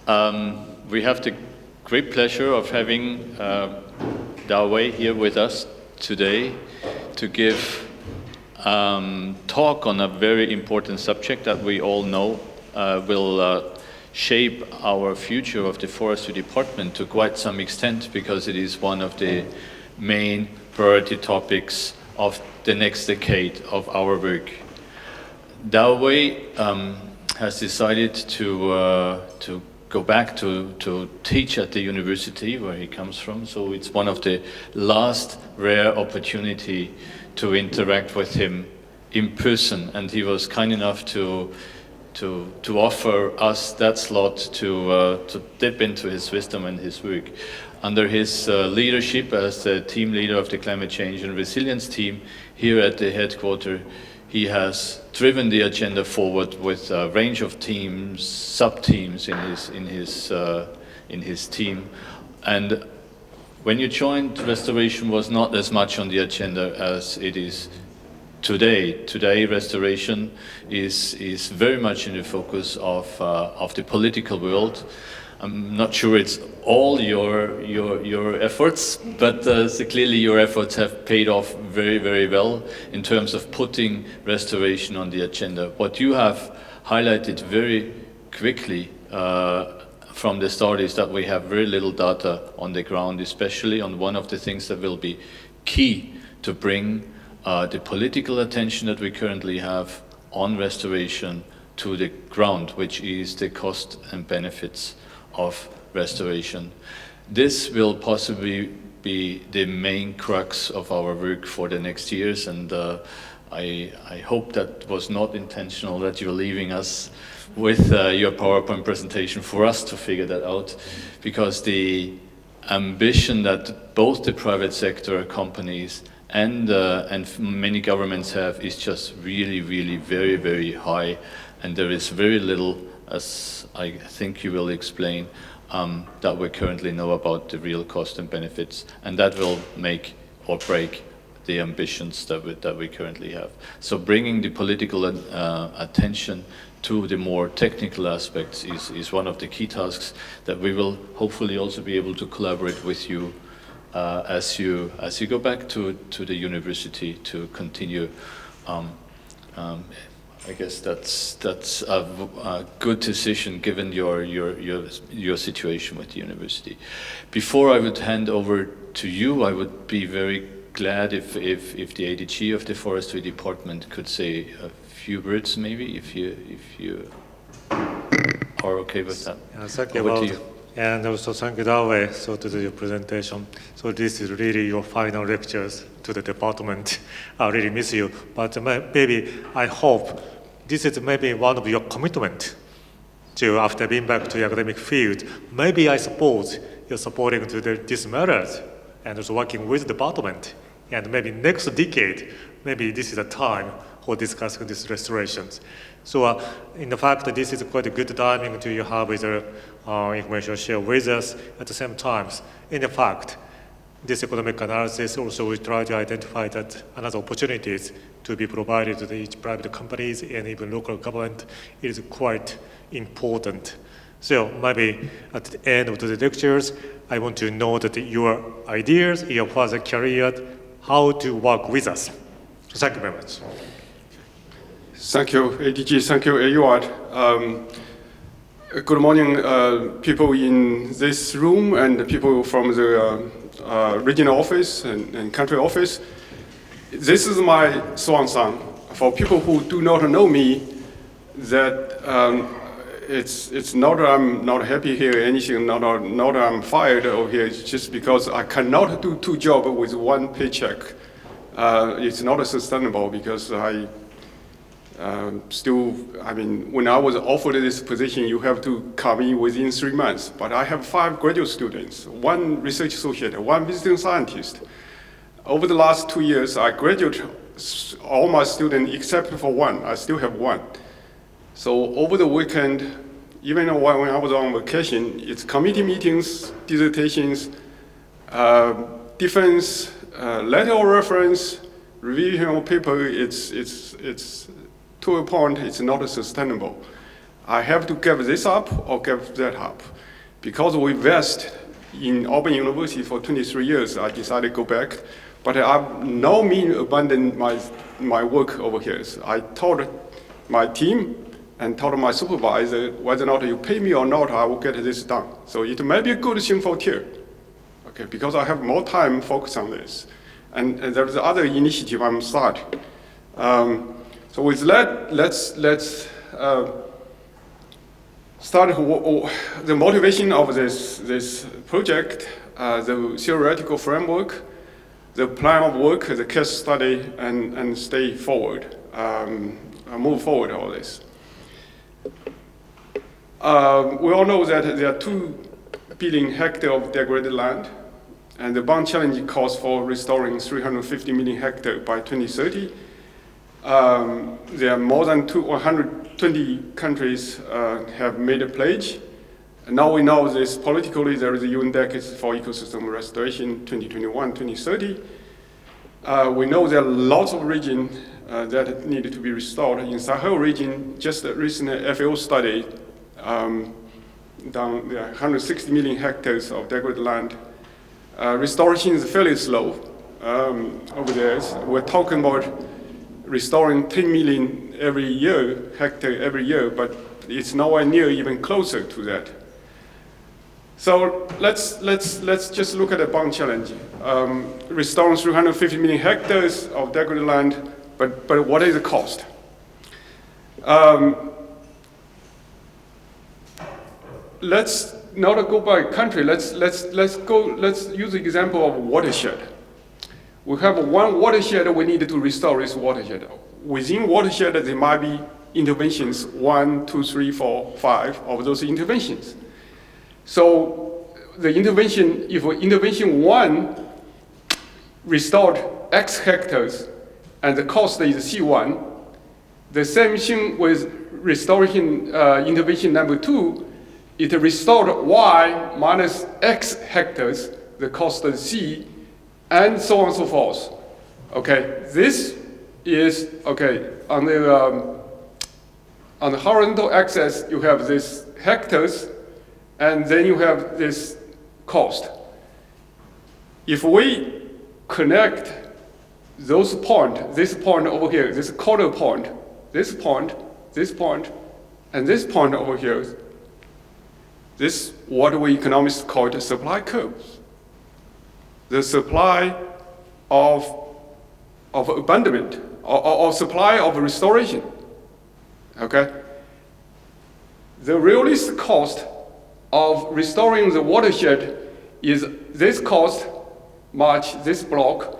We have the great pleasure of having Dawei here with us today to give talk on a very important subject that we all know will shape our future of the Forestry Department to quite some extent, because it is one of the main priority topics of the next decade of our work. Dawei has decided to go back to teach at the university where he comes from, so it's one of the last rare opportunity to interact with him in person, and he was kind enough to offer us that slot to dip into his wisdom and his work. Under his leadership as the team leader of the climate change and resilience team here at the headquarters, he has driven the agenda forward with a range of teams, sub-teams in his team. And when you joined, restoration was not as much on the agenda as it is today. Today, restoration is very much in the focus of the political world. I'm not sure it's all your efforts, but clearly your efforts have paid off very, very well in terms of putting restoration on the agenda. What you have highlighted very quickly from the start is that we have very little data on the ground, especially on one of the things that will be key to bring the political attention that we currently have on restoration to the ground, which is the cost and benefits of restoration. This will possibly be the main crux of our work for the next years, and I hope that was not intentional, that you're leaving us with your PowerPoint presentation for us to figure that out, because the ambition that both the private sector companies and many governments have is just really, really very, very high, and there is very little, as I think you will explain, that we currently know about the real cost and benefits, and that will make or break the ambitions that we currently have. So bringing the political attention to the more technical aspects is one of the key tasks that we will hopefully also be able to collaborate with you as you go back to the university to continue. I guess that's a good decision given your situation with the university. Before I would hand over to you, I would be very glad if the ADG of the Forestry Department could say a few words, maybe, if you are okay with that. Thank you. And also thank you, Dawei, to do your presentation. So this is really your final lectures to the department. I really miss you, but maybe I hope this is maybe one of your commitment to, after being back to the academic field, maybe I suppose you're supporting to these matters and also working with the department. And maybe next decade, maybe this is a time for discussing these restorations. So in fact, this is quite a good timing to have with information share with us at the same time. In fact, this economic analysis also will try to identify that another opportunities to be provided to each private companies and even local government is quite important. So maybe at the end of the lectures, I want to know that your ideas, your further career, how to work with us. Thank you very much. Thank you, ADG. Thank you, everyone. Good morning, people in this room and people from the regional office and country office. This is my swan song. For people who do not know me, that it's not that I'm not happy here, anything, not that I'm fired over here. It's just because I cannot do two jobs with one paycheck. It's not sustainable because when I was offered this position, you have to come in within 3 months. But I have 5 graduate students, 1 research associate, 1 visiting scientist. Over the last 2 years, I graduated all my students except for 1. I still have 1. So over the weekend, even when I was on vacation, it's committee meetings, dissertations, defense, letter of reference, revision of paper. It's to a point, it's not sustainable. I have to give this up or give that up. Because we invest in Auburn University for 23 years, I decided to go back. But I no means abandoned my work over here. So I told my team and told my supervisor, whether or not you pay me or not, I will get this done. So it may be a good thing for TEER, okay, because I have more time focused on this. And there's other initiative I'm starting. So with that, let's start the motivation of this project, the theoretical framework, the plan of work, the case study, and stay forward, move forward all this. We all know that there are 2 billion hectares of degraded land, and the bond challenge calls for restoring 350 million hectares by 2030. There are more than 120 countries have made a pledge. And now we know this politically, there is a UN decade for ecosystem restoration, 2021-2030. We know there are lots of regions that need to be restored. In Sahel region, just a recent FAO study, down there are 160 million hectares of degraded land. Restoration is fairly slow over there. We're talking about restoring 10 million hectare every year, but it's nowhere near even closer to that. So let's just look at the bond challenge. Restoring 350 million hectares of degraded land, but what is the cost? Let's not go by country. Let's use the example of watershed. We have one watershed we need to restore this watershed. Within watershed, there might be interventions, 1, 2, 3, 4, 5 of those interventions. So the intervention, if intervention 1 restored X hectares and the cost is C1, the same thing with restoration intervention number 2, it restored Y minus X hectares, the cost is C, and so on and so forth. Okay, this is, okay, on the horizontal axis, you have this hectares, and then you have this cost. If we connect those points, this point over here, this corner point, this point, this point, and this point over here, this what we economists call the supply curves. The supply of abandonment, or supply of restoration, okay? The realist cost of restoring the watershed is this cost match this block,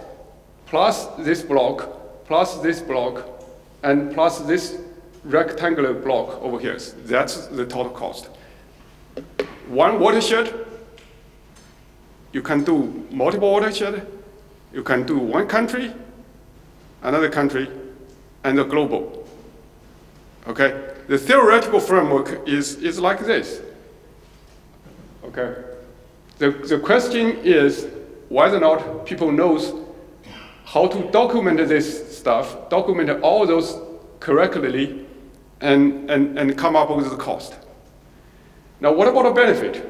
plus this block, plus this block, and plus this rectangular block over here. That's the total cost. One watershed, you can do multiple watershed, you can do one country, another country, and a global. Okay? The theoretical framework is like this. Okay? The question is whether or not people knows how to document this stuff, document all those correctly, and come up with the cost. Now, what about the benefit?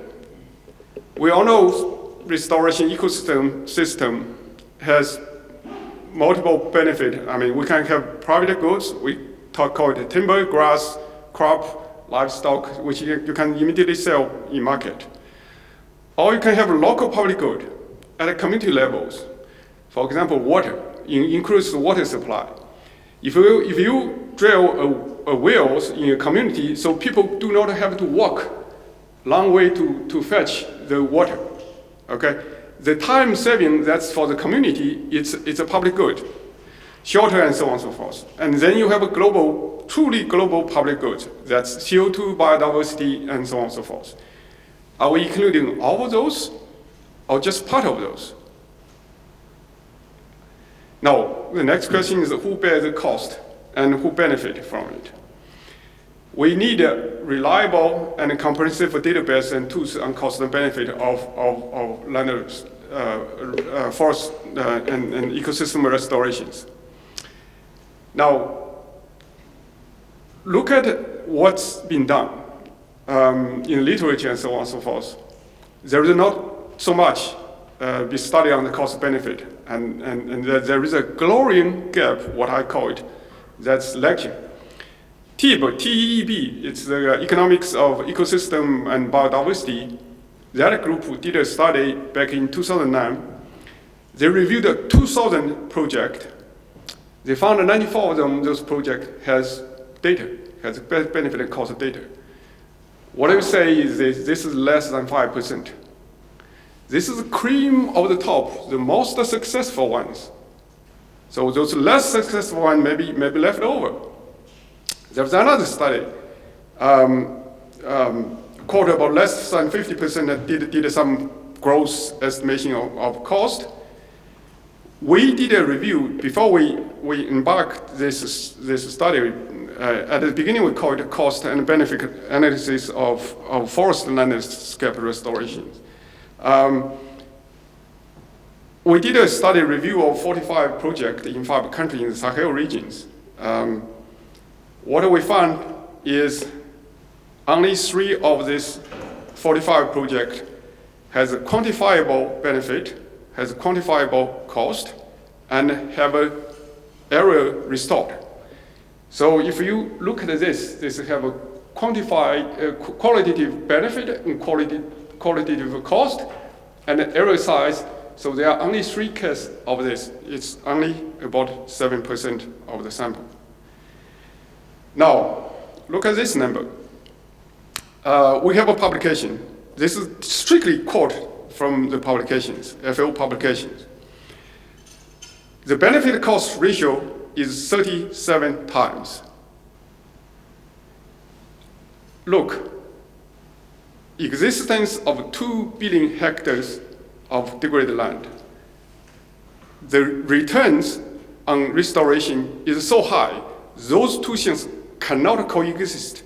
We all know restoration ecosystem system has multiple benefits. I mean, we can have private goods. We call it timber, grass, crop, livestock, which you can immediately sell in market. Or you can have local public good at a community levels. For example, water, increase the water supply. If you drill a wells in a community, so people do not have to walk long way to fetch the water, okay? The time saving that's for the community, it's a public good, shelter and so on and so forth. And then you have a global, truly global public good, that's CO2, biodiversity, and so on and so forth. Are we including all of those, or just part of those? Now, the next question is who bears the cost and who benefit from it? We need a reliable and comprehensive database and tools on cost and benefit of land, forest and ecosystem restorations. Now, look at what's been done in literature and so on and so forth, there is not so much be studied on the cost benefit, and there is a glaring gap, what I call it, that's lacking. TEEB, T-E-E-B, it's the Economics of Ecosystem and Biodiversity. That group did a study back in 2009. They reviewed a 2,000 projects. They found that 94 of them, those projects has data, has benefit and cost data. What I would say is this is less than 5%. This is the cream of the top, the most successful ones. So those less successful ones may be left over. There's another study, quote about less than 50% that did some gross estimation of cost. We did a review before we embarked this study. At the beginning, we called it cost and benefit analysis of forest landscape restoration. We did a study review of 45 projects in 5 countries in the Sahel regions. What we found is only 3 of these 45 projects has a quantifiable benefit, has a quantifiable cost, and have an area restored. So if you look at this have a quantified qualitative benefit and qualitative cost, and the area size. So there are only 3 cases of this. It's only about 7% of the sample. Now, look at this number. We have a publication. This is strictly quote from the publications, FAO publications. The benefit cost ratio is 37 times. Look, existence of 2 billion hectares of degraded land. The returns on restoration is so high, those 2 things cannot coexist.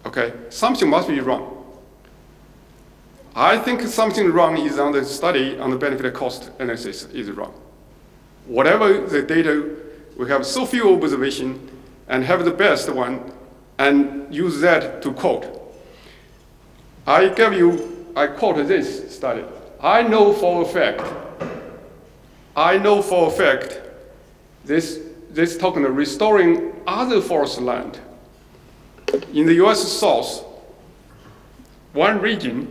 Okay, something must be wrong. I think something wrong is on the study on the benefit cost analysis is wrong. Whatever the data, we have so few observations and have the best one and use that to quote. I quote this study. I know for a fact, this talking of restoring other forest land. In the US South, one region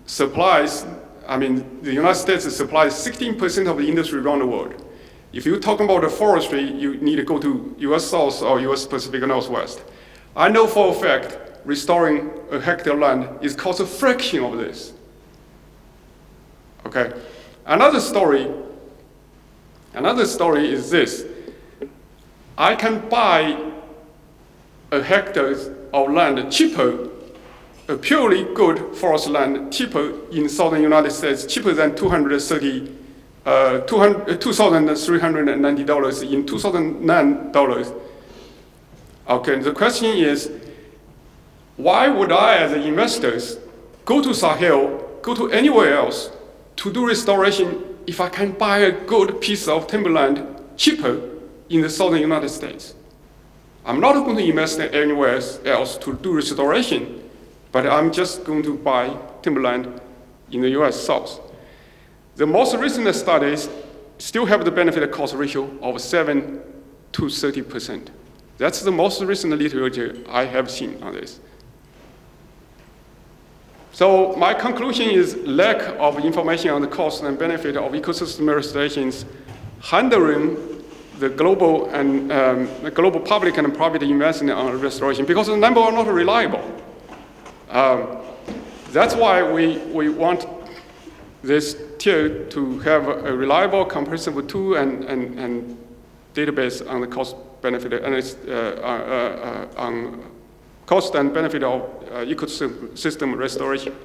supplies, the United States supplies 16% of the industry around the world. If you're talking about the forestry, you need to go to US South or US Pacific Northwest. I know for a fact, restoring a hectare land is cost a fraction of this. Okay, another story is this. I can buy a hectare of land cheaper, a purely good forest land cheaper in southern United States, cheaper than $2,390 in 2009 dollars. Okay, the question is, why would I, as investors, go to Sahel, go to anywhere else to do restoration if I can buy a good piece of timberland cheaper in the southern United States? I'm not going to invest anywhere else to do restoration, but I'm just going to buy timberland in the US South. The most recent studies still have the benefit cost ratio of 7 to 30%. That's the most recent literature I have seen on this. So my conclusion is lack of information on the cost and benefit of ecosystem restorations hindering the global and the global public and private investment on restoration because the numbers are not reliable. That's why we want this TEER to have a reliable, comprehensive tool and database on the cost benefit on cost and benefit of ecosystem restoration.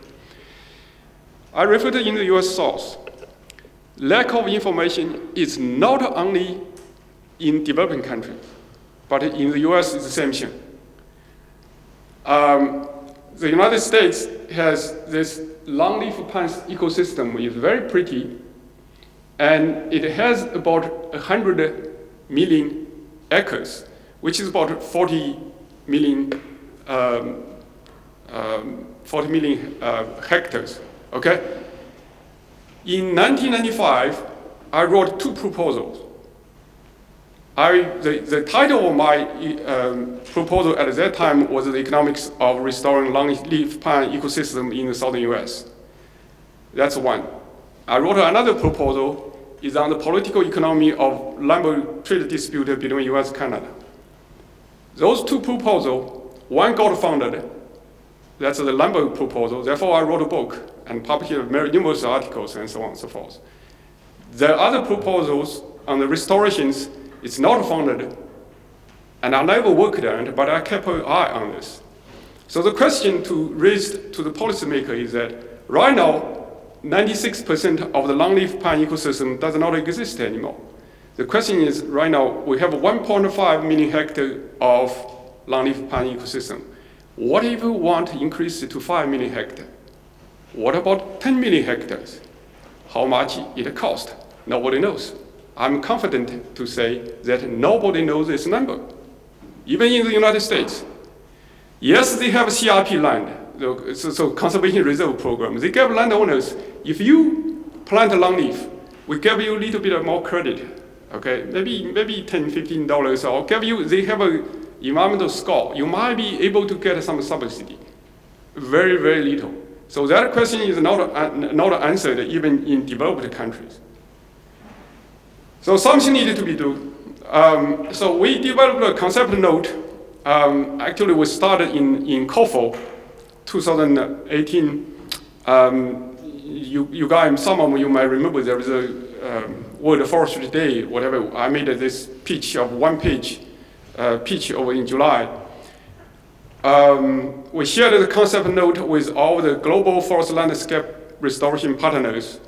I referred in the US South. Lack of information is not only in developing countries, but in the US it's the same thing. The United States has this longleaf pines ecosystem. It's very pretty, and it has about 100 million acres. which is about 40 million, 40 million hectares, okay? In 1995, I wrote 2 proposals. The title of my proposal at that time was The Economics of Restoring Longleaf Pine Ecosystem in the Southern US. That's one. I wrote another proposal, is on the political economy of lumber trade dispute between US and Canada. Those 2 proposals, one got funded, that's the lumber proposal, therefore I wrote a book and published numerous articles and so on and so forth. The other proposals on the restorations, it's not funded, and I never worked on it, but I kept an eye on this. So the question to raise to the policymaker is that right now, 96% of the longleaf pine ecosystem does not exist anymore. The question is, right now, we have 1.5 million hectares of longleaf pine ecosystem. What if we want to increase it to 5 million hectares? What about 10 million hectares? How much it costs? Nobody knows. I'm confident to say that nobody knows this number, even in the United States. Yes, they have CRP land, so Conservation Reserve Program. They give landowners, if you plant a longleaf, we give you a little bit more credit, okay? Maybe $10, $15, or give you, they have a environmental score. You might be able to get some subsidy, very, very little. So that question is not answered even in developed countries. So something needed to be done. So we developed a concept note. Actually, we started in COFO, 2018. You guys, some of you might remember there was a World Forestry Day, whatever. I made this pitch of 1 page, pitch over in July. We shared the concept note with all the global forest landscape restoration partners.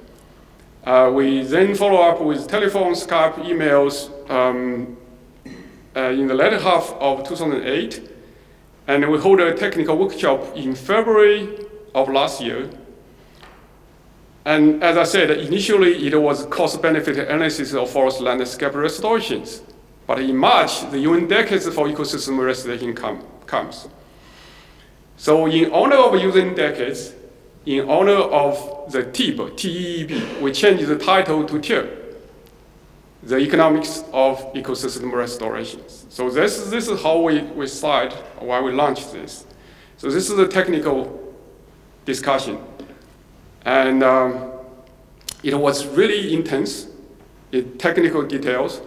We then follow up with telephone, Skype, emails in the latter half of 2008. And we hold a technical workshop in February of last year. And as I said, initially it was cost-benefit analysis of forest landscape restorations. But in March, the UN Decades for Ecosystem Restoration comes. So in honor of UN Decades, in honor of the TEEB, T-E-E-B, we changed the title to TEER, the Economics of Ecosystem Restorations. So this is how we start, why we launched this. So this is a technical discussion. And it was really intense in technical details.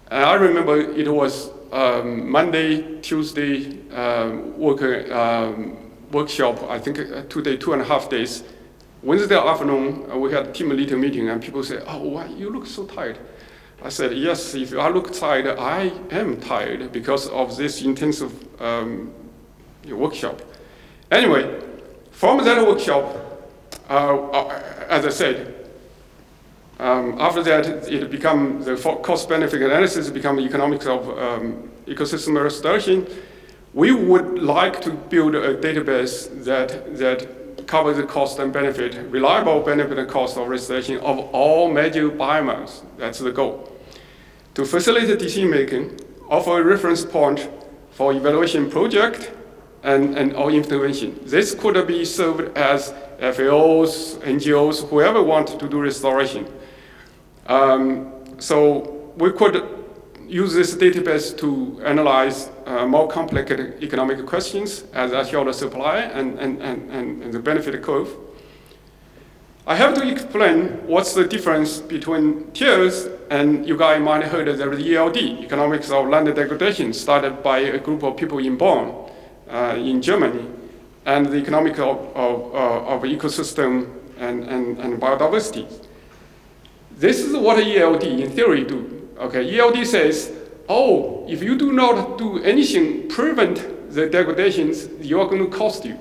And I remember it was Monday, Tuesday workshop, I think 2.5 days. Wednesday afternoon, we had a team leader meeting, and people said, "Oh, why you look so tired?" I said, "Yes, if I look tired, I am tired because of this intensive workshop." Anyway, from that workshop, as I said, after that, it became the cost-benefit analysis become economics of ecosystem restoration. We would like to build a database that covers the cost and benefit, reliable benefit and cost of restoration of all major biomes. That's the goal. To facilitate decision-making, offer a reference point for evaluation project and or intervention. This could be served as FAOs, NGOs, whoever wants to do restoration. So we could use this database to analyze more complex economic questions, as I showed the supply and the benefit curve. I have to explain what's the difference between TEERs, and you guys might have heard of the ELD, Economics of Land Degradation, started by a group of people in Bonn, in Germany, and the economic of ecosystem and biodiversity. This is what ELD in theory do. Okay, ELD says, oh, if you do not do anything prevent the degradations, you are going to cost you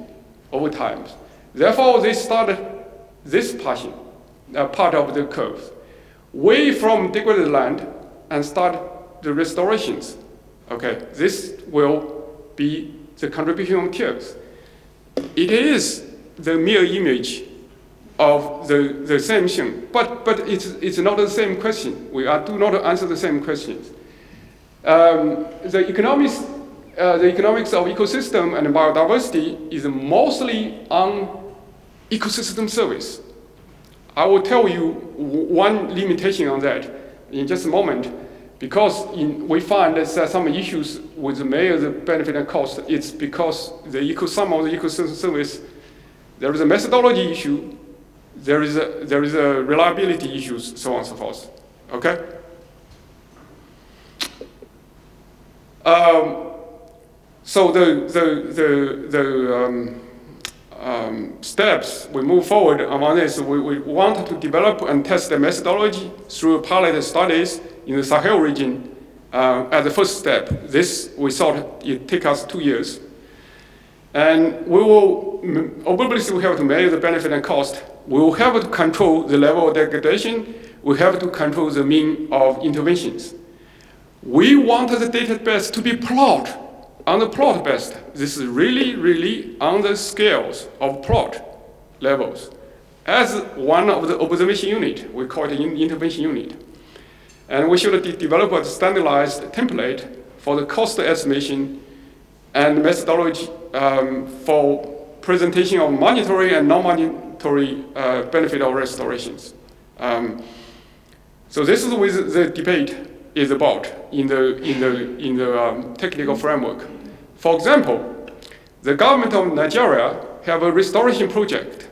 over time. Therefore, they started this portion, part of the curve, way from degraded land and start the restorations. Okay, this will be the contribution of TEERs. It is the mirror image of the same thing, but it's not the same question. We do not answer the same questions. The economics of ecosystem and biodiversity is mostly on ecosystem service. I will tell you one limitation on that in just a moment, because we find that some issues with the measure of benefit and cost. It's because some of the ecosystem service, there is a methodology issue, there is a reliability issues, so on and so forth. Okay. So the steps we move forward on this, we want to develop and test the methodology through pilot studies in the Sahel region as the first step. This we thought it take us 2 years, and we will obviously we have to measure the benefit and cost. We will have to control the level of degradation. We have to control the mean of interventions. We want the database to be plot on the plot based. This is really on the scales of plot levels. As one of the observation unit, we call it intervention unit. And we should develop a standardized template for the cost estimation and methodology for presentation of monetary and non-monetary benefit of restorations. So this is what the debate is about in the technical framework. For example, the government of Nigeria have a restoration project.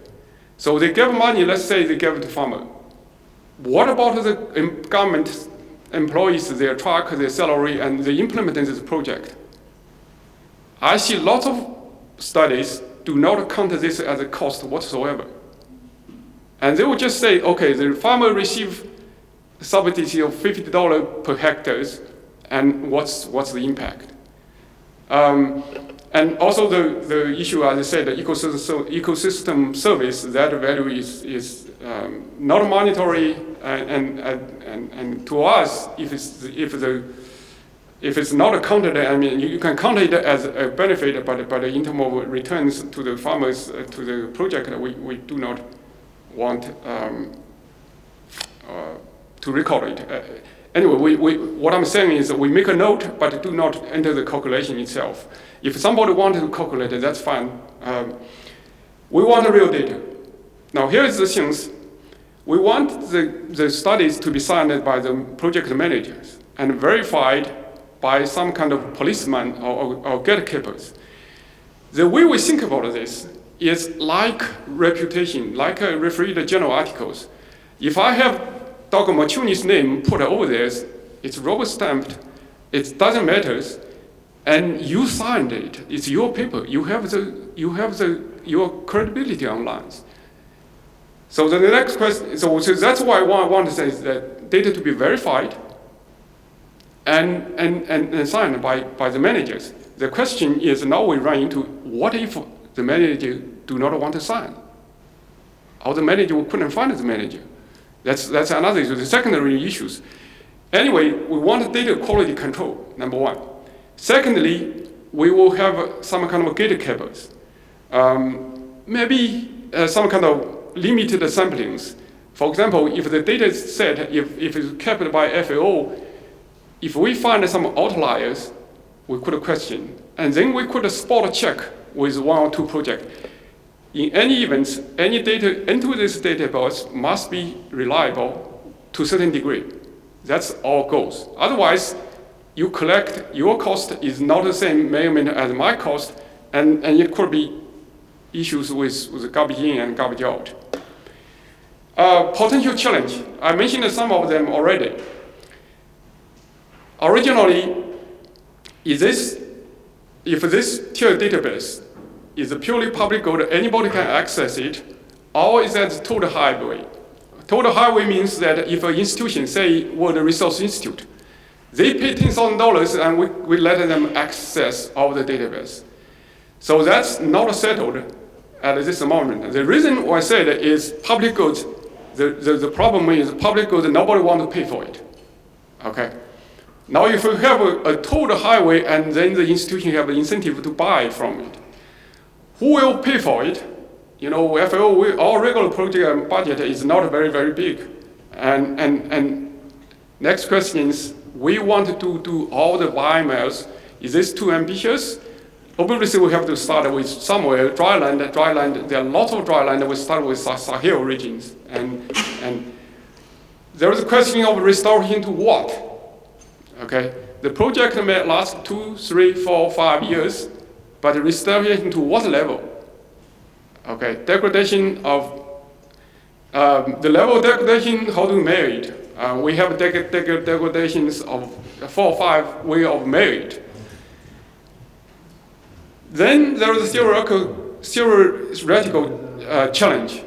So they give money, let's say they give it to farmer. What about the government employees, their track, their salary, and they implement this project? I see lots of studies do not count this as a cost whatsoever. And they will just say, okay, the farmer receive subsidy of $50 per hectares, and what's the impact? And also the issue, as I said, the ecosystem service, that value is not monetary, and to us, if it's not accounted, I mean, you can count it as a benefit, but in terms of returns to the farmers, to the project, we do not want to record it. Anyway, what I'm saying is we make a note, but do not enter the calculation itself. If somebody wanted to calculate it, that's fine. We want real data. Now, here's the things. We want the studies to be signed by the project managers and verified by some kind of policeman or gatekeepers. The way we think about this is like reputation, like referred journal articles. If I have Dr. Machuni's name put over there, it's rubber stamped, it doesn't matter, and you signed it. It's your paper. You have your credibility online. So the next question. So that's why I want to say is that data to be verified and signed by the managers. The question is now we run into what if the manager do not want to sign, or the manager couldn't find the manager. That's another issue, the secondary issues. Anyway, we want data quality control, number one. Secondly, we will have some kind of gatekeepers. Maybe some kind of limited samplings. For example, if the data set, if it's kept by FAO, if we find some outliers, we could question. And then we could spot check with 1 or 2 projects. In any event, any data into this database must be reliable to a certain degree. That's our goals. Otherwise, you collect, your cost is not the same measurement as my cost, and it could be issues with garbage in and garbage out. Potential challenge, I mentioned some of them already. Originally, if this TEER database is a purely public good, anybody can access it, or is that total highway? Total highway means that if an institution, say World Resource Institute, they pay $10,000 and we let them access all the database. So that's not settled at this moment. The reason why I said is public goods, the problem is public goods, nobody wants to pay for it, okay? Now if you have a total highway and then the institution have an incentive to buy from it, who will pay for it? You know, FAO, our regular project budget is not very, very big. And next question is, we want to do all the biomes. Is this too ambitious? Obviously, we have to start with somewhere, dryland. There are lots of dryland. We start with Sahel regions. And there is a question of restoration to what? Okay, the project may last 2, 3, 4, 5 years, but restoration to what level? Okay, degradation of, the level of degradation, how to measure it? We have degradations of 4 or 5 ways of measure it. Then there is a theoretical challenge.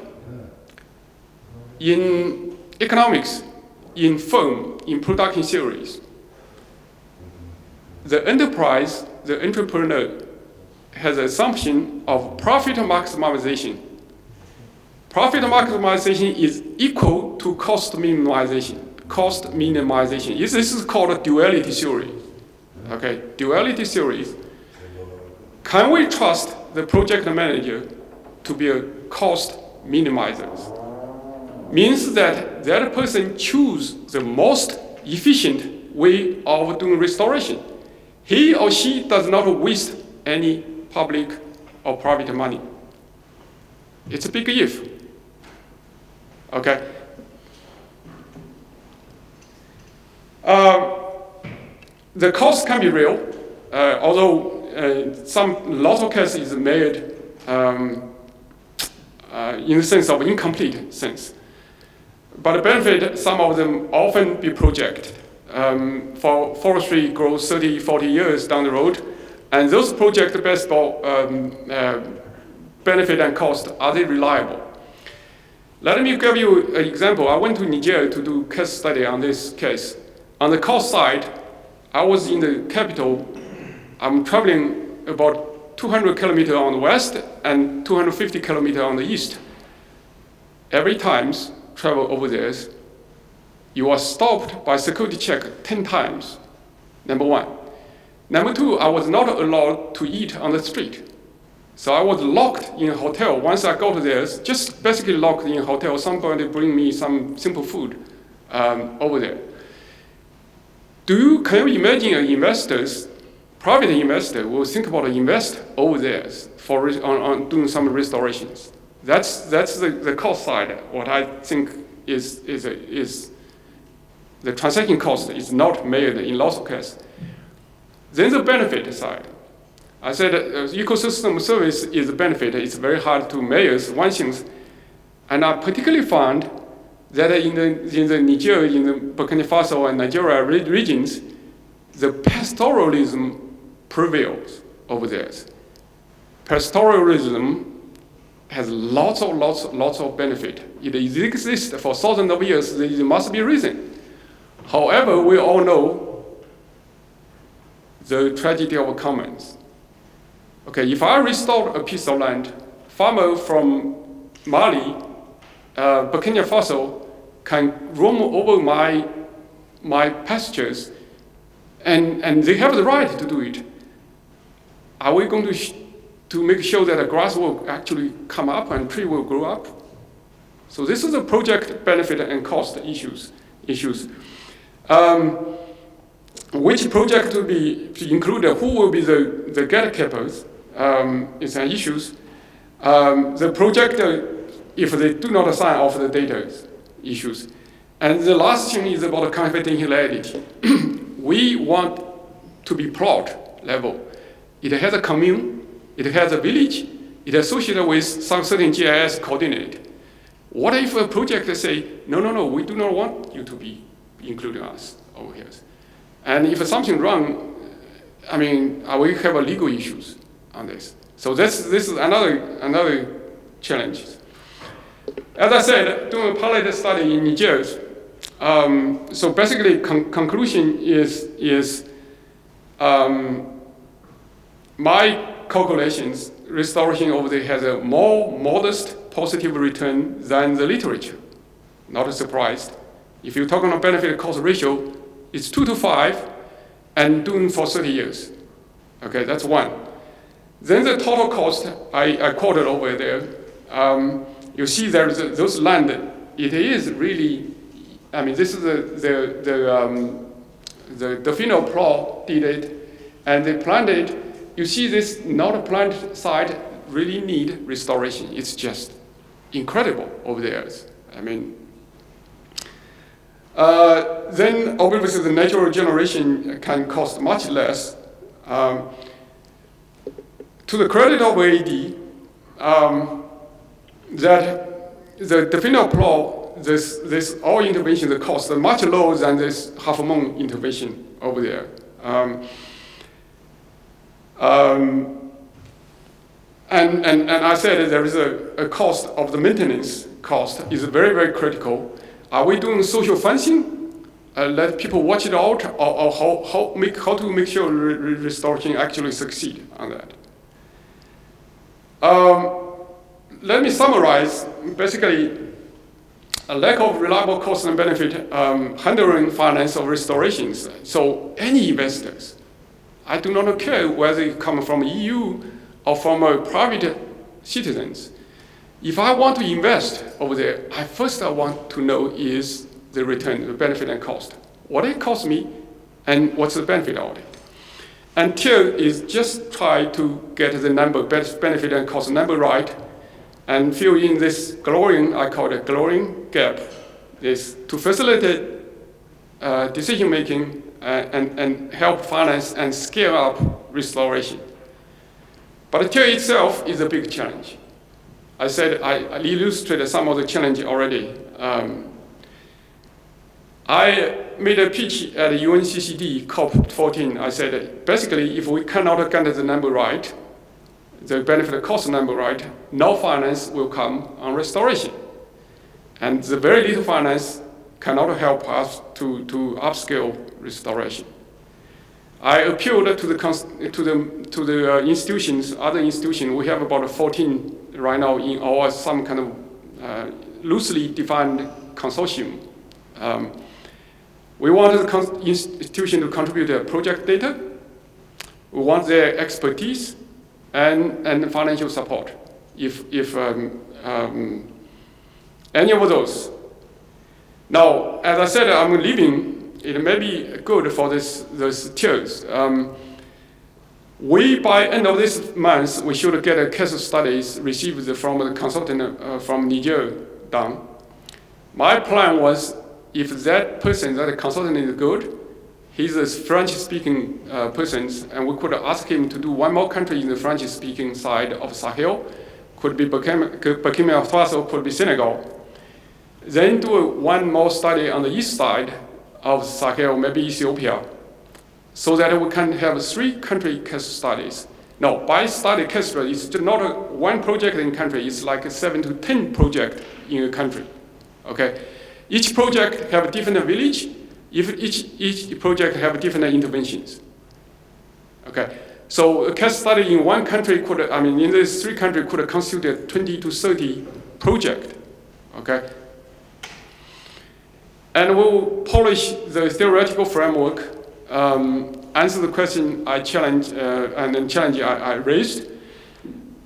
In economics, in firm, in production series, the enterprise, the entrepreneur, has an assumption of profit maximization. Profit maximization is equal to cost minimization. Cost minimization. This is called a duality theory. Okay, duality theory. Can we trust the project manager to be a cost minimizer? Means that that person choose the most efficient way of doing restoration. He or she does not waste any public or private money. It's a big if. Okay. The cost can be real, although lots of cases is made in the sense of incomplete sense. But the benefit, some of them often be projected. For forestry grows 30, 40 years down the road, and those projects based on benefit and cost, are they reliable? Let me give you an example. I went to Niger to do case study on this case. On the cost side, I was in the capital. I'm traveling about 200 kilometers on the west and 250 kilometers on the east. Every time travel over there, you are stopped by security check 10 times, number one. Number two, I was not allowed to eat on the street. So I was locked in a hotel. Once I got there, just basically locked in a hotel. Somebody bring me some simple food over there. Can you imagine an investors, private investor will think about invest over there for on doing some restorations. That's the cost side. What I think is the transaction cost is not made in lots of cases. Then the benefit side. I said ecosystem service is a benefit. It's very hard to measure one thing. And I particularly found that in the Niger, in the Burkina Faso and Nigeria regions, the pastoralism prevails over there. Pastoralism has lots of benefit. It exists for thousands of years. There must be a reason. However, we all know the tragedy of commons. Okay, if I restore a piece of land, farmer from Mali, Burkina Faso can roam over my pastures, and they have the right to do it. Are we going to make sure that the grass will actually come up and tree will grow up? So this is the project benefit and cost issues. Which project to be included? Who will be the gatekeepers? Is an issue. The project, if they do not assign off the data issues. And the last thing is about confidentiality. We want to be plot level. It has a commune, it has a village, it is associated with some certain GIS coordinate. What if a project say, no, we do not want you to be including us over here. And if something wrong, I mean, we have a legal issues on this. So this is another challenge. As I said, doing a pilot study in Niger. So basically, conclusion is my calculations, restoration over there has a more modest positive return than the literature. Not a surprise. If you're talking about benefit cost ratio, it's 2 to 5 and doing for 30 years. Okay, that's one. Then the total cost, I quoted over there. You see there's those land, it is really, I mean, this is the The final plot did it, and they planted it. You see this not planted site really need restoration. It's just incredible over there. I mean, then obviously the natural generation can cost much less. To the credit of AD, that the final plot, this all intervention, the cost are much lower than this half-moon intervention over there. And I said there is a cost of the maintenance cost is very, very critical. Are we doing social fencing? Let people watch it out, or how to make sure restoration actually succeed on that? Let me summarize. Basically, a lack of reliable cost and benefit hindering finance of restorations. So any investors, I do not care whether they come from EU or from private citizens. If I want to invest over there, I want to know is the return, the benefit and cost. What it costs me, and what's the benefit of it. And TEER is just try to get the number, benefit and cost number right, and fill in this glowing, I call it glowing gap, is to facilitate decision making and help finance and scale up restoration. But TEER itself is a big challenge. I said I illustrated some of the challenge already. I made a pitch at UNCCD COP14. I said, basically, if we cannot get the number right, the benefit cost number right, no finance will come on restoration. And the very little finance cannot help us to upscale restoration. I appealed to the institutions, other institutions. We have about 14 right now in our some kind of loosely defined consortium. We want the institution to contribute project data. We want their expertise and financial support. If any of those. Now, as I said, I'm leaving. It may be good for those tiers. By end of this month, we should get a case studies received from the consultant from Niger done. My plan was, if that person, that consultant is good, he's a French-speaking person, and we could ask him to do one more country in the French-speaking side of Sahel, could be Burkina Faso, could be Senegal. Then do one more study on the east side of Sahel, maybe Ethiopia, so that we can have 3 country case studies. Now, by study case study, it's not one project in country, it's like 7 to 10 projects in a country, okay? Each project have a different village, each project have different interventions, okay? So a case study in one country could, in these 3 countries could constitute 20 to 30 projects, okay? And we'll polish the theoretical framework, answer the question I challenge I raised,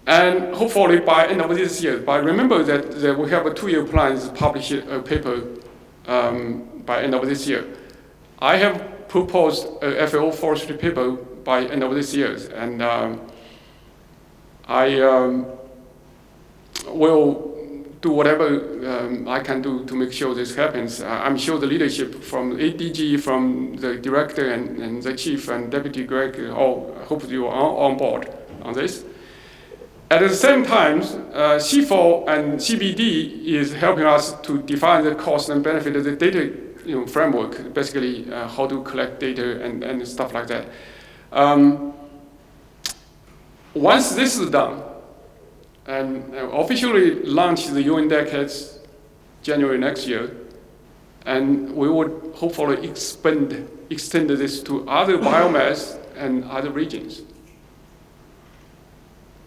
and hopefully by end of this year. But remember that we have a 2-year plan to publish a paper by end of this year. I have proposed a FAO Forestry paper by end of this year, and I will do whatever I can do to make sure this happens. I'm sure the leadership from ADG, from the director and the chief and deputy director, all hope you are on board on this. At the same time, C4 and CBD is helping us to define the cost and benefit of the data framework, basically how to collect data and stuff like that. Once this is done, and officially launch the UN decades January next year, and we would hopefully extend this to other biomes and other regions.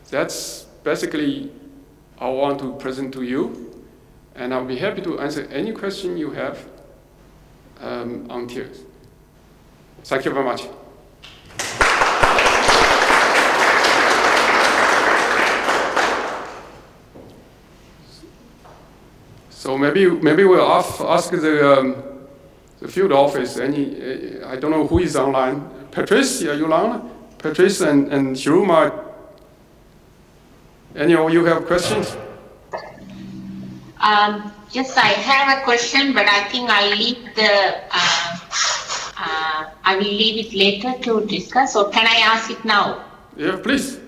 That's basically I want to present to you, and I'll be happy to answer any question you have on TEER. Thank you very much. So maybe we'll ask the the field office. I don't know who is online. Patrice, are you online? Patrice and Shiruma, any of you have questions? Yes, I have a question, but I think I will leave it later to discuss. Or can I ask it now? Yeah, please.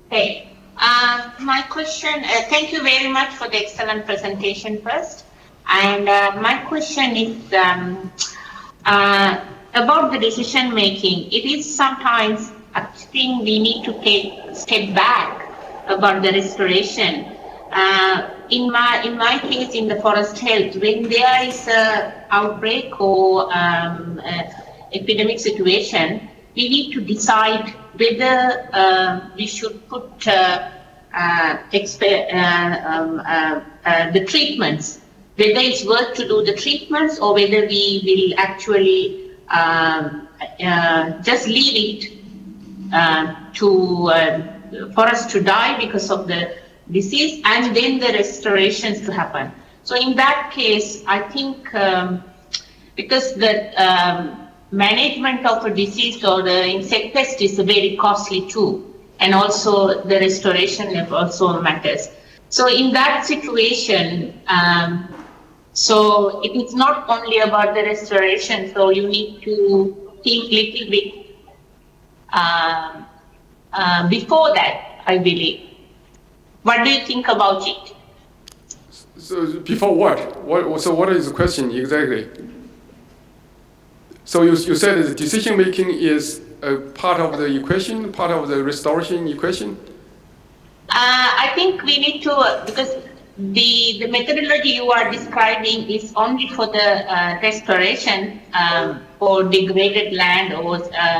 Okay. My question. Thank you very much for the excellent presentation first. And my question is about the decision making. It is sometimes I think we need to take a step back about the restoration. In my case, in the forest health, when there is an outbreak or epidemic situation, we need to decide whether we should put the treatments, whether it's worth to do the treatments or whether we will actually just leave it for us to die because of the disease and then the restorations to happen. So in that case, I think because the management of a disease or the insect pest is very costly too, and also the restoration also matters. So in that situation, so it is not only about the restoration, so you need to think little bit before that, I believe. What do you think about it? So before what? So what is the question exactly? So you said the decision making is a part of the equation, part of the restoration equation? I think we need to, because the methodology you are describing is only for the restoration for degraded land or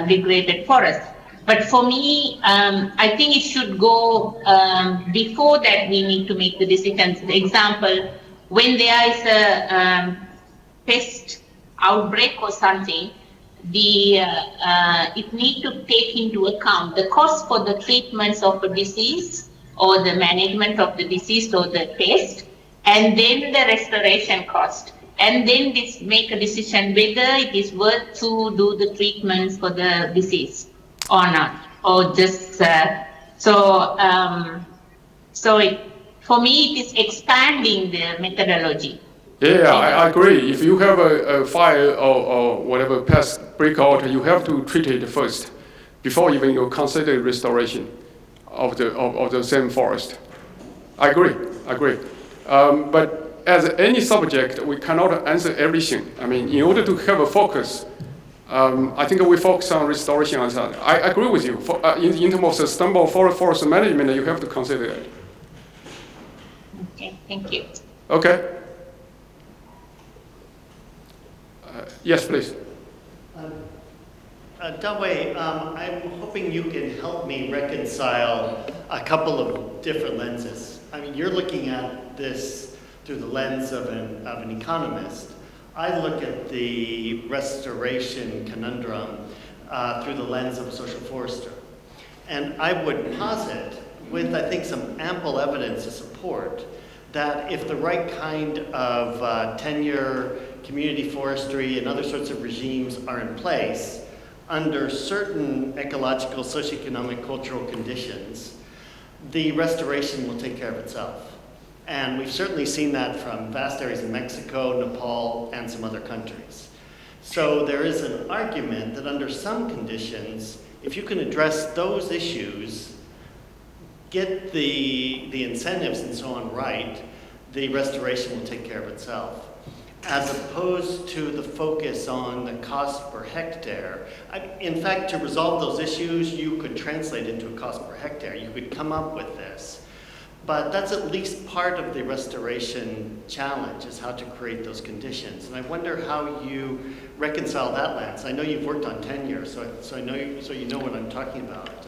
degraded forest. But for me, I think it should go before that we need to make the decisions. For example, when there is a pest outbreak or something, it needs to take into account the cost for the treatments of a disease or the management of the disease or the pest, and then the restoration cost. And then make a decision whether it is worth to do the treatments for the disease or not, or just for me it is expanding the methodology. Yeah, I agree. If you have a fire or whatever pest breakout, you have to treat it first before even you consider restoration of the same forest. I agree. But as any subject, we cannot answer everything. I mean, in order to have a focus, I think we focus on restoration. I agree with you. In terms of sustainable forest management, you have to consider it. Okay, thank you. Okay. Yes, please. Dawei, I'm hoping you can help me reconcile a couple of different lenses. I mean, you're looking at this through the lens of an economist. I look at the restoration conundrum through the lens of a social forester. And I would posit, with I think some ample evidence to support, that if the right kind of tenure, community forestry, and other sorts of regimes are in place, under certain ecological, socioeconomic, cultural conditions, the restoration will take care of itself. And we've certainly seen that from vast areas in Mexico, Nepal, and some other countries. So there is an argument that under some conditions, if you can address those issues, get the incentives and so on right, the restoration will take care of itself. As opposed to the focus on the cost per hectare. In fact, to resolve those issues, you could translate into a cost per hectare. You could come up with this. But that's at least part of the restoration challenge, is how to create those conditions. And I wonder how you reconcile that lens. I know you've worked on tenure, so you know what I'm talking about.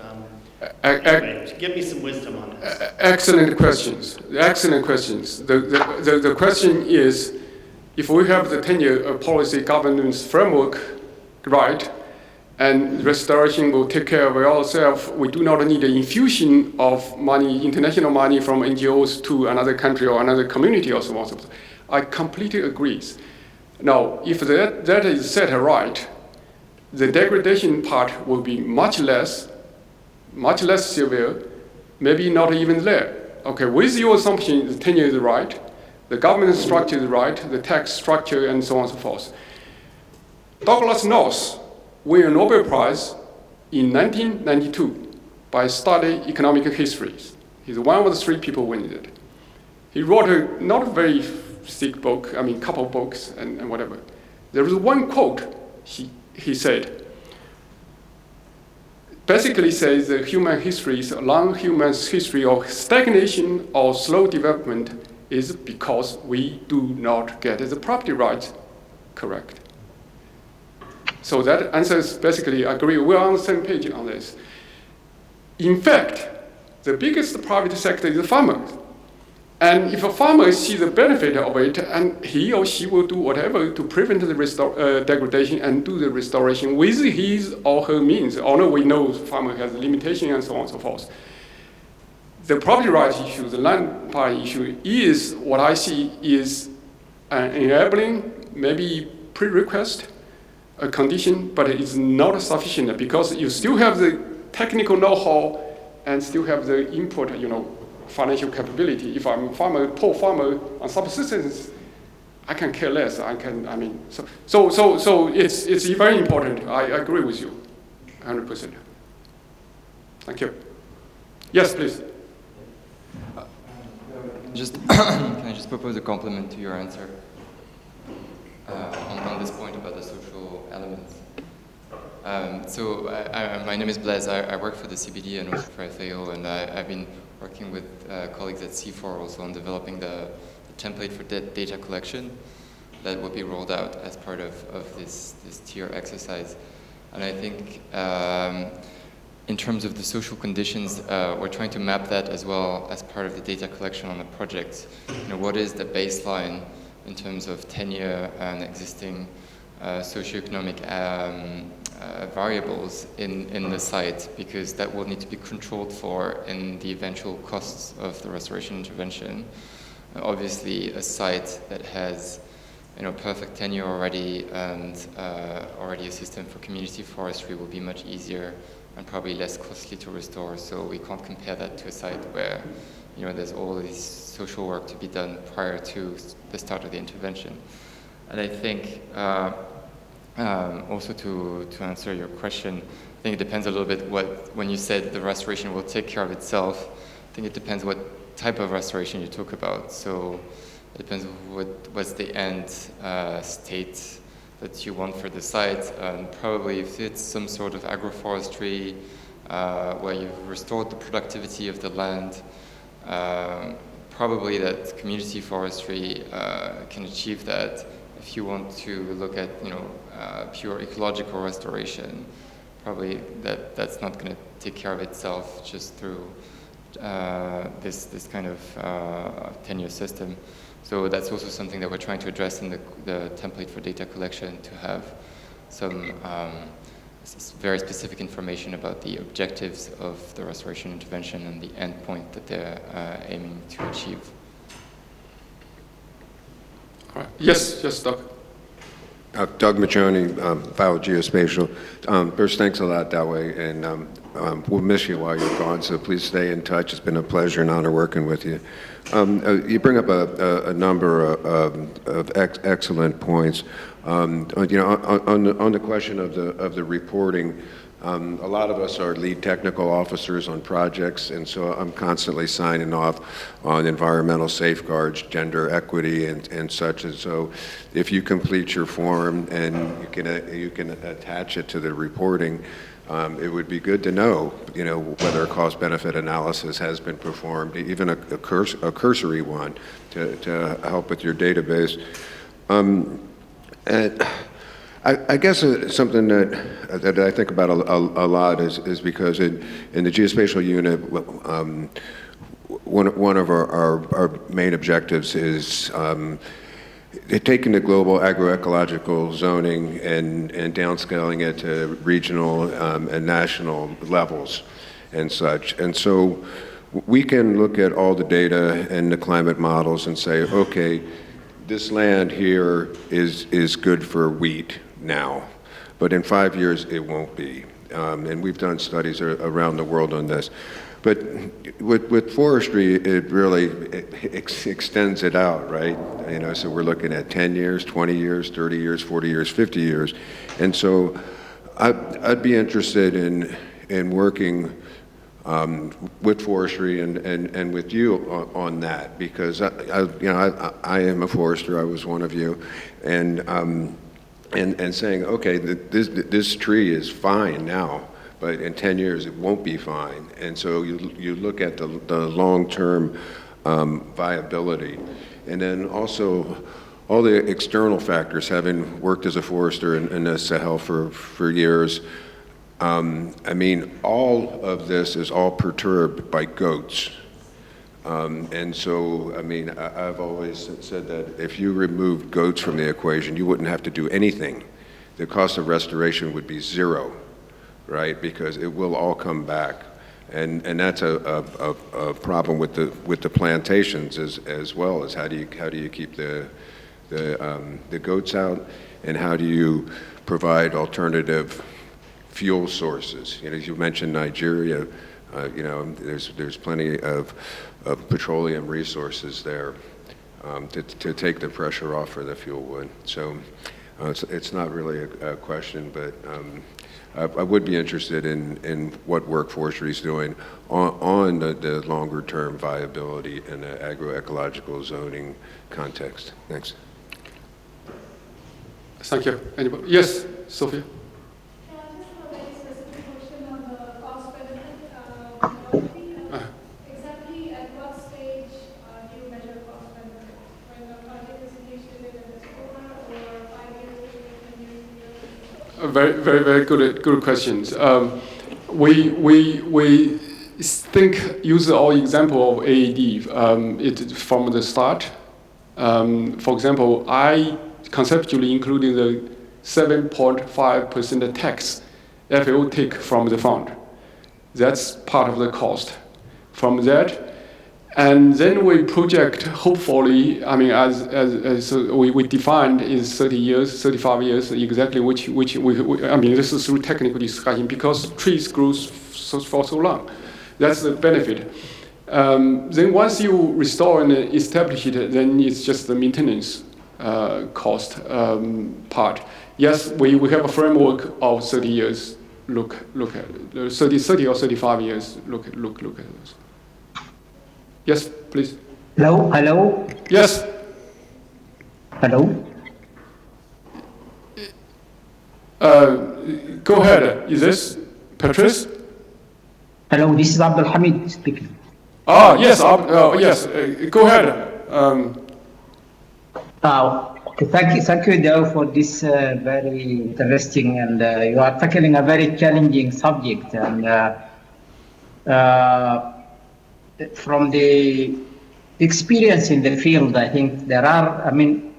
Anyway, give me some wisdom on this. Excellent questions. Excellent questions. The question is, if we have the tenure policy governance framework right, and restoration will take care of ourselves, we do not need an infusion of money, international money from NGOs to another country or another community or so on. I completely agree. Now, if that is set right, the degradation part will be much less severe, maybe not even there. Okay, with your assumption, the tenure is right, the government structure is right, the tax structure, and so on and so forth. Douglas North won a Nobel Prize in 1992 by studying economic histories. He's one of the 3 people winning it. He wrote a not very thick book, I mean, couple books and whatever. There was one quote he said, basically says the human history is a long human history of stagnation or slow development is because we do not get the property rights correct. So that answers basically, I agree, we're on the same page on this. In fact, the biggest private sector is the farmers. And if a farmer sees the benefit of it, and he or she will do whatever to prevent the degradation and do the restoration with his or her means, although we know farmer has limitation and so on and so forth. The property rights issue, the land part issue is what I see is an enabling, maybe prerequisite, a condition, but it's not sufficient because you still have the technical know-how and still have the input, financial capability. If I'm a farmer, poor farmer on subsistence, I can care less. So it's very important. I agree with you, 100%. Thank you. Yes, please. Can I just propose a compliment to your answer on this point about the social elements? My name is Blaise. I work for the CBD and also for FAO, and I've been working with colleagues at C4 also on developing the template for data collection that will be rolled out as part of this TEER exercise. And I think in terms of the social conditions, we're trying to map that as well as part of the data collection on the project. What is the baseline in terms of tenure and existing socioeconomic variables in the site, because that will need to be controlled for in the eventual costs of the restoration intervention. Obviously, a site that has perfect tenure already and already a system for community forestry will be much easier and probably less costly to restore. So we can't compare that to a site where there's all this social work to be done prior to the start of the intervention. And I think also to answer your question, I think it depends a little bit when you said the restoration will take care of itself, I think it depends what type of restoration you talk about. So it depends what's the end state that you want for the site. And probably if it's some sort of agroforestry where you've restored the productivity of the land, probably that community forestry can achieve that. If you want to look at pure ecological restoration, probably that's not going to take care of itself just through this kind of tenure system. So that's also something that we're trying to address in the template for data collection, to have some very specific information about the objectives of the restoration intervention and the end point that they're aiming to achieve. All right. Yes, Doug. Doug Macioni, FAO Geospatial. First, thanks a lot, Dawei, and we'll miss you while you're gone, so please stay in touch. It's been a pleasure and honor working with you. You bring up a number of excellent points. On the question of the reporting, a lot of us are lead technical officers on projects, and so I'm constantly signing off on environmental safeguards, gender equity, and such. And so, if you complete your form and you can attach it to the reporting, it would be good to know, whether a cost-benefit analysis has been performed, even a cursory one, to help with your database. And I guess something that I think about a lot is because in the geospatial unit, one of our main objectives is taking the global agroecological zoning and downscaling it to regional and national levels and such. And so we can look at all the data and the climate models and say, okay, this land here is good for wheat now, but in 5 years it won't be. And we've done studies around the world on this. But with forestry, it really extends it out, right? You know, so we're looking at 10 years, 20 years, 30 years, 40 years, 50 years. And so I'd be interested in working with forestry and with you on that, because I am a forester. I was one of you, and saying, okay, this tree is fine now, but in 10 years it won't be fine. And so you look at the long-term viability, and then also all the external factors. Having worked as a forester in the Sahel for years. I mean, all of this is all perturbed by goats. And so, I mean, I've always said that if you remove goats from the equation, you wouldn't have to do anything. The cost of restoration would be zero, right? Because it will all come back. And that's a problem with the plantations as well, as how do you keep the goats out, and how do you provide alternative fuel sources? You know, you mentioned Nigeria. You know, there's plenty of petroleum resources there to take the pressure off for the fuel wood. So it's not really a question, but I would be interested in what work forestry is doing on the longer term viability in the agroecological zoning context. Thanks. Thank you. Anybody? Yes, Sophia. Exactly at what stage do you measure cost benefit? When the project is initiated and it's over, or 5 years, 10 years? Very good questions. We use our example of AED it from the start. For example, I conceptually included the 7.5% tax FAO take from the fund. That's part of the cost. From that, and then we project, hopefully, I mean, as we defined is 30 years, 35 years, exactly which I mean, this is through technical discussion, because trees grow for so long. That's the benefit. Then once you restore and establish it, then it's just the maintenance cost part. Yes, we have a framework of 30 years. Look at it. 30 or 35 years. Look at this. Yes, please. Hello. Yes. Hello. Go ahead. Is this Patrice? Hello. This is Abdul Hamid speaking. Ah, yes. Yes. Go ahead. Okay, thank you, Joe, for this very interesting, and you are tackling a very challenging subject. And from the experience in the field, I think there are. I mean,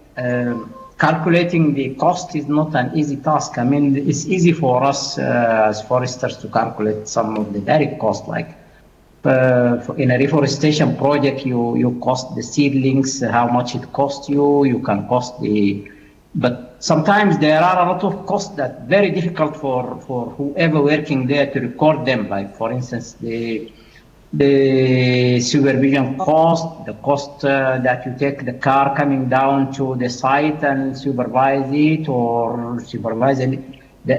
calculating the cost is not an easy task. I mean, it's easy for us as foresters to calculate some of the direct costs, like. In a reforestation project, you cost the seedlings, how much it costs you can cost but sometimes there are a lot of costs that very difficult for whoever working there to record them, like for instance, the supervision cost, the cost that you take the car coming down to the site and supervise it, or supervise it.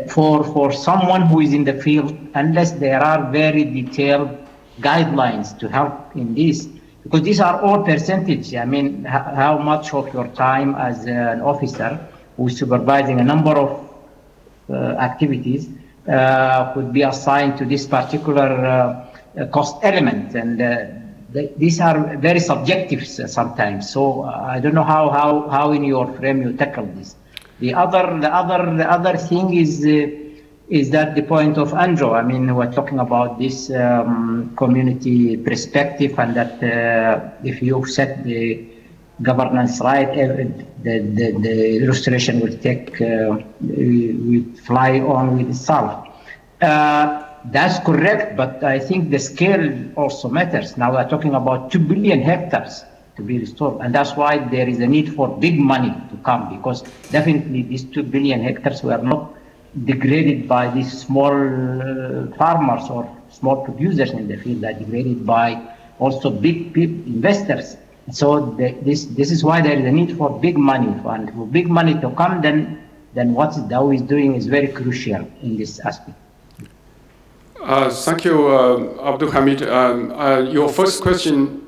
For someone who is in the field, unless there are very detailed guidelines to help in this, because these are all percentage. I mean, how much of your time as an officer who is supervising a number of activities could be assigned to this particular cost element, and these are very subjective sometimes. So I don't know how in your frame you tackle this. The other thing is that the point of Andrew. I mean, we're talking about this community perspective, and that if you set the governance right, the illustration will fly on with itself. That's correct, but I think the scale also matters. Now we're talking about 2 billion hectares. to be restored. And that's why there is a need for big money to come, because definitely these 2 billion hectares were not degraded by these small farmers or small producers in the field, are degraded by also big investors. So this is why there is a need for big money, and for big money to come, then what Dow is doing is very crucial in this aspect. Thank you, Abdul Hamid. Your first question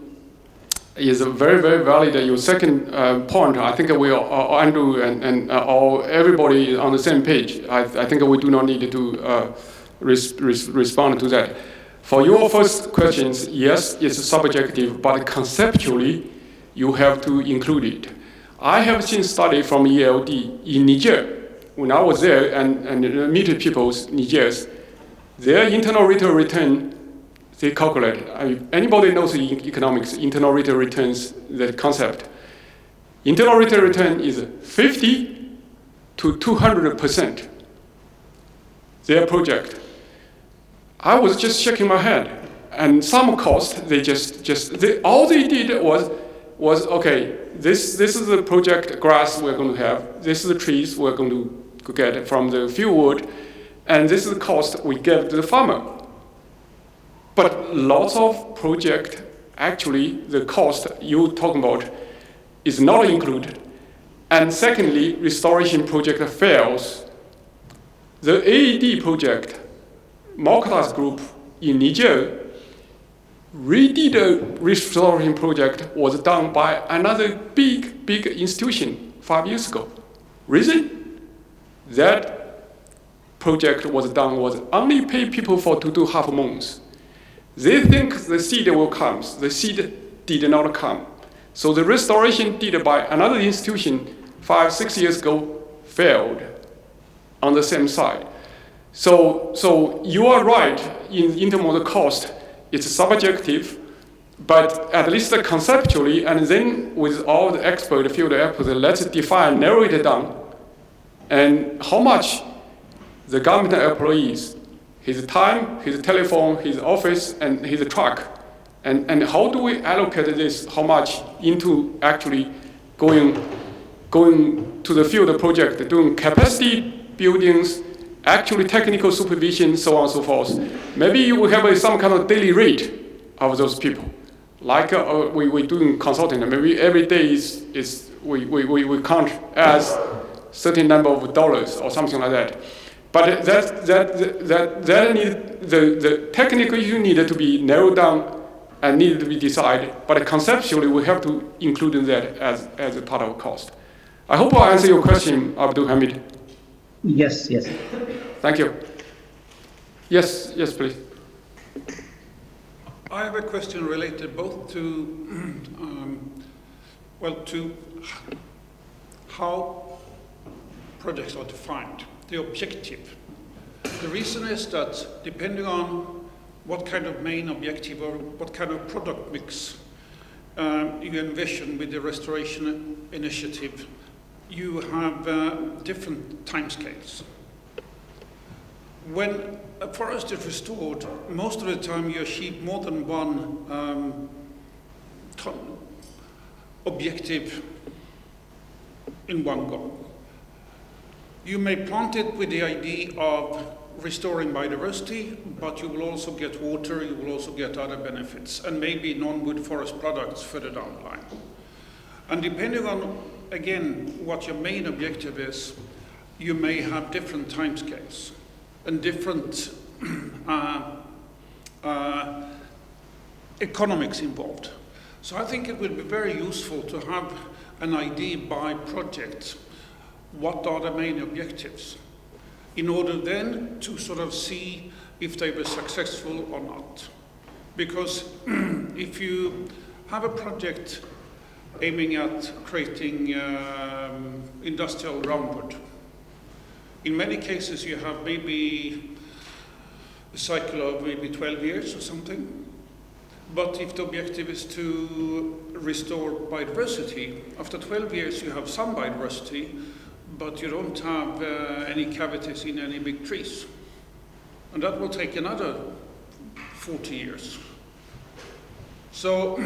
is very, very valid. Your second point, I think we are Andrew and everybody on the same page. I think we do not need to respond to that. For your first questions, yes, it's subjective, but conceptually, you have to include it. I have seen study from ELD in Niger. When I was there and meet people, Nigerians, their internal rate of return, they calculate. Anybody knows economics, internal rate of returns, that concept. Internal rate of return is 50 to 200%. Their project. I was just shaking my head. And some cost, all they did was okay, this is the project grass we're going to have. This is the trees we're going to get from the field, and this is the cost we give to the farmer. But lots of project, actually, the cost you're talking about is not included. And secondly, restoration project fails. The AED project, Mokhtar's group in Niger, redid a restoration project was done by another big institution 5 years ago. Reason? That project was done was only pay people for 2.5 months. They think the seed will come. The seed did not come. So the restoration did by another institution 5-6 years ago failed on the same side. So you are right in terms of the cost. It's subjective, but at least conceptually, and then with all the field experts, let's define, narrow it down, and how much the government employees, his time, his telephone, his office, and his truck, and how do we allocate this, how much into actually going to the field project, doing capacity buildings, actually technical supervision, so on and so forth. Maybe you will have some kind of daily rate of those people. Like we're doing consulting, maybe every day we count as certain number of dollars or something like that. But the technical issue needed to be narrowed down and needed to be decided. But conceptually, we have to include that as a part of cost. I hope I answer your question, Abdul Hamid. Yes. Thank you. Yes, please. I have a question related both to, to how projects are defined, the objective. The reason is that depending on what kind of main objective or what kind of product mix you envision with the restoration initiative, you have different timescales. When a forest is restored, most of the time you achieve more than one objective in one go. You may plant it with the idea of restoring biodiversity, but you will also get water, you will also get other benefits, and maybe non-wood forest products further down the line. And depending on, again, what your main objective is, you may have different timescales and different economics involved. So I think it would be very useful to have an idea by project, what are the main objectives, in order then to sort of see if they were successful or not. Because if you have a project aiming at creating industrial roundwood, in many cases you have maybe a cycle of maybe 12 years or something. But if the objective is to restore biodiversity, after 12 years you have some biodiversity, but you don't have any cavities in any big trees. And that will take another 40 years. So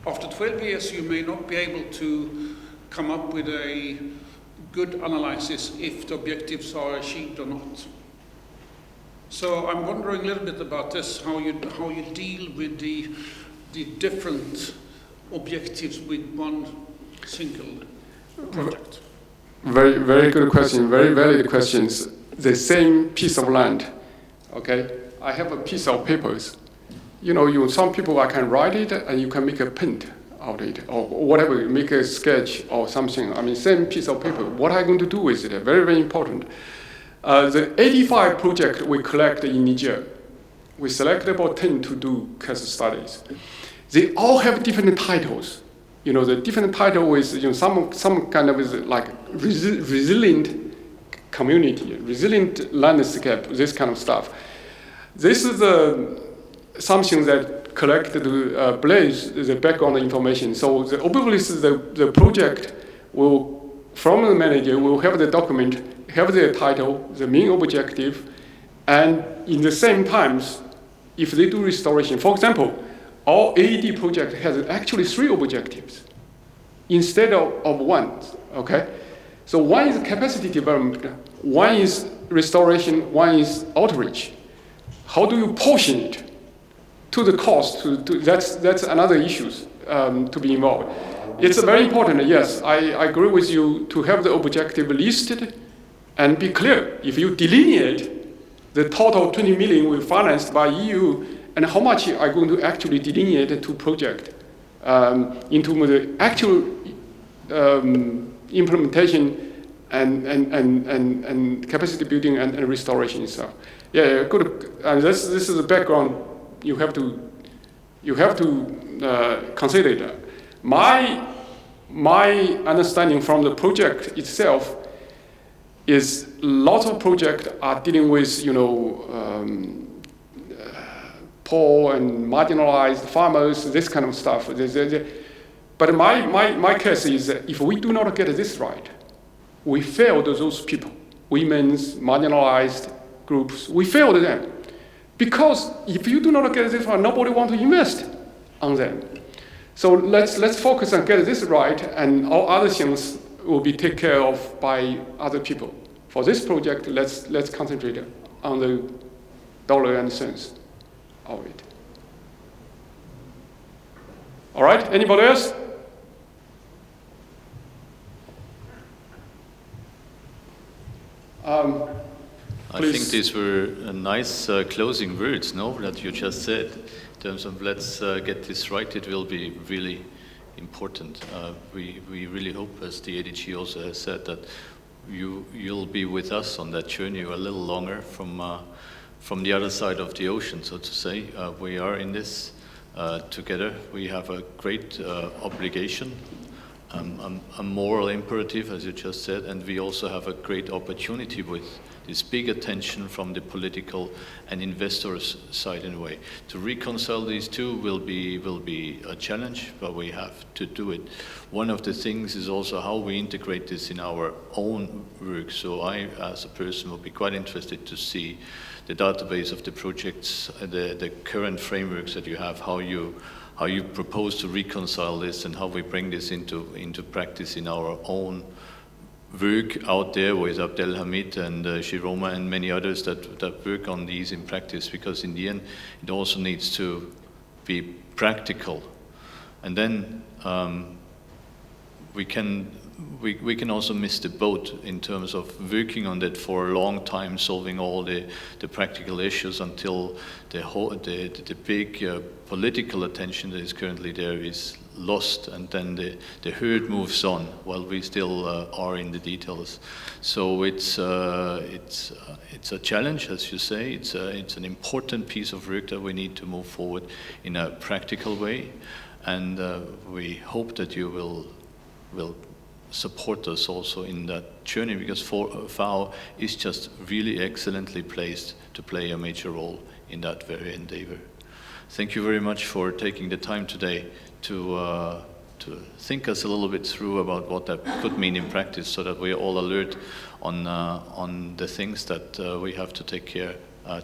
After 12 years, you may not be able to come up with a good analysis if the objectives are achieved or not. So I'm wondering a little bit about this, how you deal with the different objectives with one single project. Very, very good question, very valid questions. The same piece of land, okay? I have a piece of papers. Some people can write it and you can make a print out of it or whatever, make a sketch or something. I mean, same piece of paper. What are you going to do with it? Very, very important. The 85 project we collect in Niger, we selected about 10 to do case studies. They all have different titles. The different title is some kind of is like resilient community, resilient landscape, this kind of stuff. This is something that collected blaze the background information. So obviously the project will, from the manager, will have the document, have the title, the main objective, and in the same times, if they do restoration, for example, our AED project has actually 3 objectives instead of one, okay? So one is capacity development, one is restoration, one is outreach. How do you portion it to the cost? That's another issue to be involved. It's very important, yes, I agree with you to have the objective listed and be clear. If you delineate the total 20 million we financed by EU and how much are going to actually delineate to project into the actual implementation and capacity building and restoration itself. Yeah, good. And this is the background you have to consider that. My understanding from the project itself is lots of projects are dealing with poor and marginalized farmers, this kind of stuff. But my case is that if we do not get this right, we failed those people, women's marginalized groups. We failed them because if you do not get this right, nobody wants to invest on them. So let's focus on get this right, and all other things will be taken care of by other people. For this project, let's concentrate on the dollar and cents of it. All right, anybody else? I think these were nice closing words, no, that you just said. In terms of let's get this right, it will be really important. We really hope, as the ADG also has said, that you'll be with us on that journey a little longer from the other side of the ocean, so to say. We are in this together. We have a great obligation, a moral imperative, as you just said, and we also have a great opportunity with this big attention from the political and investors' side in a way. To reconcile these two will be a challenge, but we have to do it. One of the things is also how we integrate this in our own work. So I, as a person, will be quite interested to see the database of the projects, the current frameworks that you have, how you propose to reconcile this and how we bring this into practice in our own work out there with Abdelhamid and Shiroma and many others that work on these in practice, because in the end it also needs to be practical. And then we can also miss the boat in terms of working on that for a long time, solving all the practical issues until the big political attention that is currently there is lost, and then the herd moves on while we still are in the details. So it's a challenge, as you say. It's an important piece of work that we need to move forward in a practical way, and we hope that you will support us also in that journey, because FAO is just really excellently placed to play a major role in that very endeavor. Thank you very much for taking the time today to think us a little bit through about what that could mean in practice, so that we're all alert on the things that we have to take care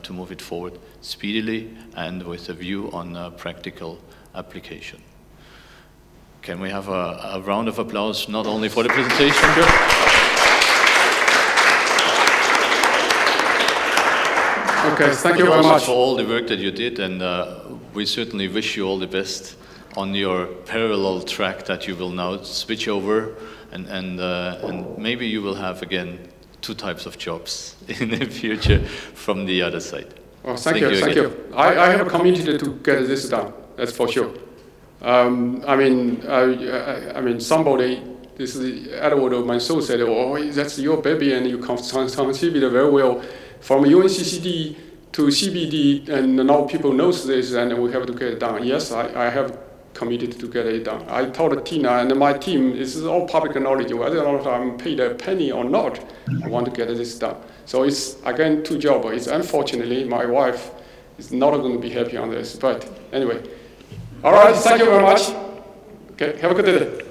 to move it forward speedily and with a view on practical application. Can we have a round of applause, not only for the presentation? Okay, thank you very also much. for all the work that you did, and we certainly wish you all the best on your parallel track that you will now switch over, and maybe you will have again 2 types of jobs in the future from the other side. Well, thank you. I have committed to get this done. That's for sure. I mean, somebody, this is Edward Mansour said, "Oh, that's your baby, and you contributed very well from UNCCD to CBD, and now people knows this, and we have to get it done." Yes, I have committed to get it done. I told Tina and my team, this is all public knowledge, whether or not I'm paid a penny or not, I want to get this done. So it's, again, 2 jobs. It's unfortunately, my wife is not going to be happy on this, but anyway. All right, thank you very much. Okay, have a good day.